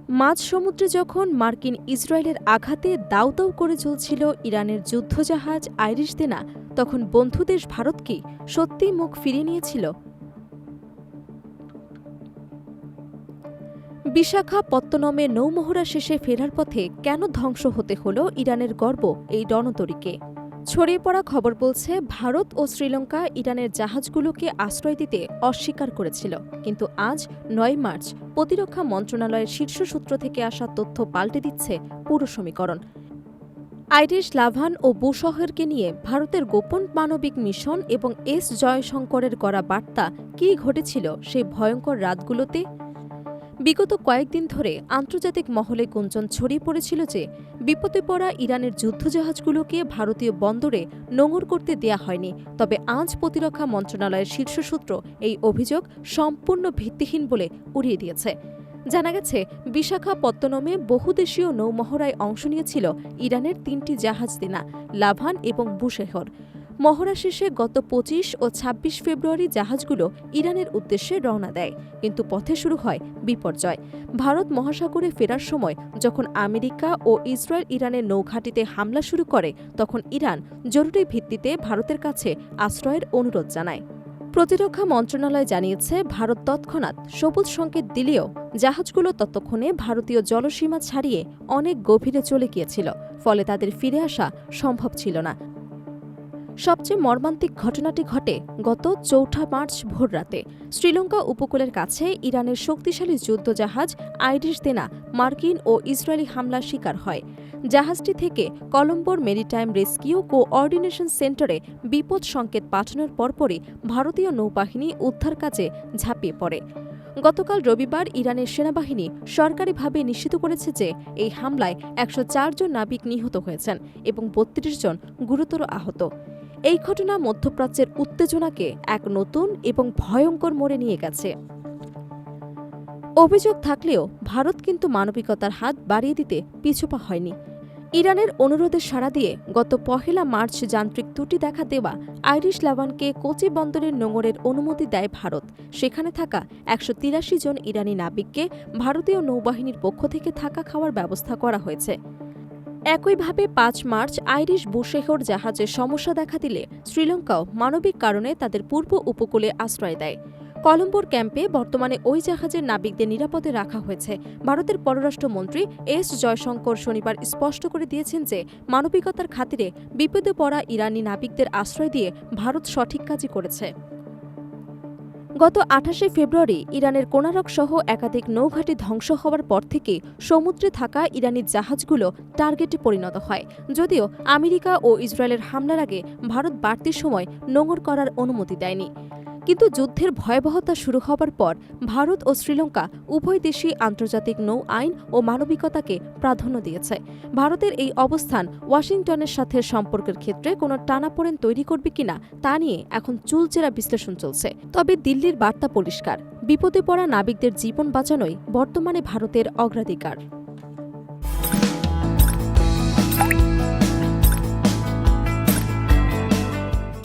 মাঝ সমুদ্রে যখন মার্কিন ইসরায়েলের আঘাতে দাউ দাউ করে চলছিল ইরানের যুদ্ধজাহাজ আইরিশ দেনা, তখন বন্ধুদেশ ভারত কি সত্যিই মুখ ফিরিয়ে নিয়েছিল? বিশাখাপত্তনমে নৌমহড়া শেষে ফেরার পথে কেন ধ্বংস হতে হল ইরানের গর্ব এই রণতরীকে? ছড়িয়ে পড়া খবর বলছে, ভারত ও শ্রীলঙ্কা ইরানের জাহাজগুলোকে আশ্রয় দিতে অস্বীকার করেছিল, কিন্তু আজ ৯ মার্চ প্রতিরক্ষা মন্ত্রণালয়ের শীর্ষ সূত্র থেকে আসা তথ্য পাল্টে দিচ্ছে পুরো সমীকরণ। আইরিশ লাভান ও বুশহেরকে নিয়ে ভারতের গোপন মানবিক মিশন এবং এস জয়শঙ্করের করা বার্তা কী ঘটেছিল সেই ভয়ঙ্কর রাতগুলোতে? বিগত কয়েকদিন ধরে আন্তর্জাতিক মহলে গুঞ্জন ছড়িয়ে পড়েছিল যে বিপদে পড়া ইরানের যুদ্ধজাহাজগুলোকে ভারতীয় বন্দরে নোঙর করতে দেয়া হয়নি। তবে আজ প্রতিরক্ষা মন্ত্রণালয়ের শীর্ষ সূত্র এই অভিযোগ সম্পূর্ণ ভিত্তিহীন বলে উড়িয়ে দিয়েছে। জানা গেছে, বিশাখাপত্তনমে বহুদেশীয় নৌমহড়ায় অংশ নিয়েছিল ইরানের ৩টি জাহাজ দেনা, লাভান এবং বুশেহর। মহড়া শেষে গত ২৫ ও ২৬ ফেব্রুয়ারি জাহাজগুলো ইরানের উদ্দেশ্যে রওনা দেয়, কিন্তু পথে শুরু হয় বিপর্যয়। ভারত মহাসাগরে ফেরার সময় যখন আমেরিকা ও ইসরায়েল ইরানের নৌঘাঁটিতে হামলা শুরু করে, তখন ইরান জরুরি ভিত্তিতে ভারতের কাছে আশ্রয়ের অনুরোধ জানায়। প্রতিরক্ষা মন্ত্রণালয় জানিয়েছে, ভারত তৎক্ষণাৎ সবুজ সংকেত দিলেও জাহাজগুলো ততক্ষণে ভারতীয় জলসীমা ছাড়িয়ে অনেক গভীরে চলে গিয়েছিল, ফলে তাদের ফিরে আসা সম্ভব ছিল না। সবচেয়ে মর্মান্তিক ঘটনাটি ঘটে গত ৪ মার্চ ভোররাতে। শ্রীলঙ্কা উপকূলের কাছে ইরানের শক্তিশালী যুদ্ধজাহাজ আইরিশ দেনা মার্কিন ও ইসরায়েলি হামলার শিকার হয়। জাহাজটি থেকে কলম্বোর মেরিটাইম রেস্কিউ কোঅর্ডিনেশন সেন্টারে বিপদ সংকেত পাঠানোর পরপরই ভারতীয় নৌবাহিনী উদ্ধার কাজে ঝাঁপিয়ে পড়ে। গতকাল রবিবার ইরানের সেনাবাহিনী সরকারিভাবে নিশ্চিত করেছে যে এই হামলায় ১০৪ জন নাবিক নিহত হয়েছেন এবং ৩২ জন গুরুতর আহত। এই ঘটনা মধ্যপ্রাচ্যের উত্তেজনাকে এক নতুন এবং ভয়ঙ্কর মোড়ে নিয়ে গেছে। অভিযোগ থাকলেও ভারত কিন্তু মানবিকতার হাত বাড়িয়ে দিতে পিছুপা হয়নি। ইরানের অনুরোধে সাড়া দিয়ে গত ১ মার্চ যান্ত্রিক ত্রুটি দেখা দেওয়া আইরিশ লাভানকে কোচি বন্দরের নোঙরের অনুমতি দেয় ভারত। সেখানে থাকা ১৮৩ জন ইরানি নাবিককে ভারতীয় নৌবাহিনীর পক্ষ থেকে থাকা খাওয়ার ব্যবস্থা করা হয়েছে। একইভাবে ৫ মার্চ আইরিশ বুশেহর জাহাজে সমস্যা দেখা দিলে শ্রীলঙ্কাও মানবিক কারণে তাদের পূর্ব উপকূলে আশ্রয় দেয়। কলম্বোর ক্যাম্পে বর্তমানে ওই জাহাজের নাবিকদের নিরাপদে রাখা হয়েছে। ভারতের পররাষ্ট্রমন্ত্রী এস জয়শঙ্কর শনিবার স্পষ্ট করে দিয়েছেন যে মানবিকতার খাতিরে বিপদে পড়া ইরানি নাবিকদের আশ্রয় দিয়ে ভারত সঠিক কাজই করেছে। গত ২৮ ফেব্রুয়ারি ইরানের কোনারক সহ একাধিক নৌঘাঁটি ধ্বংস হওয়ার পর থেকে সমুদ্রে থাকা ইরানি জাহাজগুলো টার্গেটে পরিণত হয়। যদিও আমেরিকা ও ইসরায়েলের হামলার আগে ভারত বাড়তি সময় নোঙর করার অনুমতি দেয়নি, কিন্তু যুদ্ধের ভয়াবহতা শুরু হবার পর ভারত ও শ্রীলঙ্কা উভয় দেশই আন্তর্জাতিক নৌ আইন ও মানবিকতাকে প্রাধান্য দিয়েছে। ভারতের এই অবস্থান ওয়াশিংটনের সাথে সম্পর্কের ক্ষেত্রে কোনো টানাপোড়েন তৈরি করবে কিনা তা নিয়ে এখন চুলচেরা বিশ্লেষণ চলছে। তবে দিল্লির বার্তা পরিষ্কার, বিপদে পড়া নাবিকদের জীবন বাঁচানোই বর্তমানে ভারতের অগ্রাধিকার।